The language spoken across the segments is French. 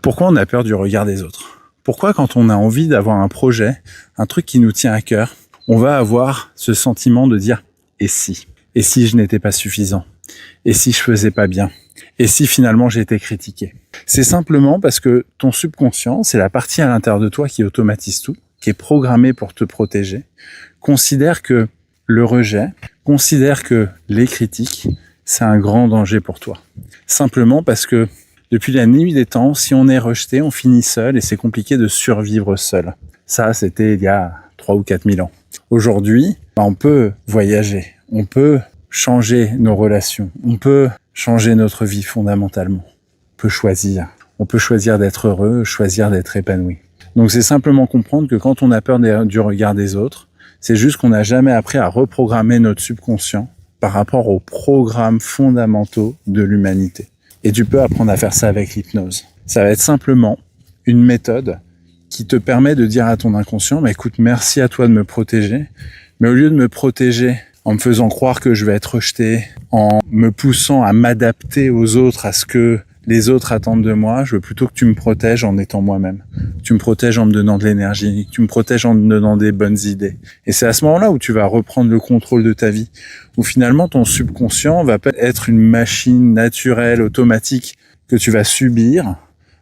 Pourquoi on a peur du regard des autres? Pourquoi quand on a envie d'avoir un projet, un truc qui nous tient à cœur, on va avoir ce sentiment de dire « et si ?» Et si je n'étais pas suffisant? Et si je faisais pas bien? Et si finalement j'ai été critiqué? C'est simplement parce que ton subconscient, c'est la partie à l'intérieur de toi qui automatise tout, qui est programmée pour te protéger, considère que le rejet, considère que les critiques, c'est un grand danger pour toi. Simplement parce que depuis la nuit des temps, si on est rejeté, on finit seul et c'est compliqué de survivre seul. Ça, c'était il y a 3 ou 4 000 ans. Aujourd'hui, on peut voyager, on peut changer nos relations, on peut changer notre vie fondamentalement. On peut choisir d'être heureux, choisir d'être épanoui. Donc c'est simplement comprendre que quand on a peur du regard des autres, c'est juste qu'on n'a jamais appris à reprogrammer notre subconscient par rapport aux programmes fondamentaux de l'humanité. Et tu peux apprendre à faire ça avec l'hypnose. Ça va être simplement une méthode qui te permet de dire à ton inconscient, écoute, merci à toi de me protéger, mais au lieu de me protéger en me faisant croire que je vais être rejeté, en me poussant à m'adapter aux autres, à ce que les autres attendent de moi, je veux plutôt que tu me protèges en étant moi-même. Tu me protèges en me donnant de l'énergie, tu me protèges en me donnant des bonnes idées. Et c'est à ce moment-là où tu vas reprendre le contrôle de ta vie, où finalement ton subconscient va pas être une machine naturelle, automatique, que tu vas subir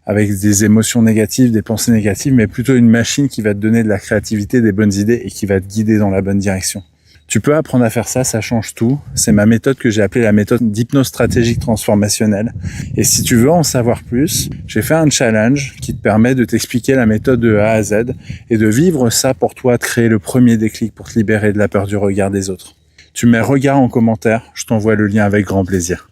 avec des émotions négatives, des pensées négatives, mais plutôt une machine qui va te donner de la créativité, des bonnes idées et qui va te guider dans la bonne direction. Tu peux apprendre à faire ça, ça change tout. C'est ma méthode que j'ai appelée la méthode d'hypnose stratégique transformationnelle. Et si tu veux en savoir plus, j'ai fait un challenge qui te permet de t'expliquer la méthode de A à Z et de vivre ça pour toi, de créer le premier déclic pour te libérer de la peur du regard des autres. Tu mets regard en commentaire, je t'envoie le lien avec grand plaisir.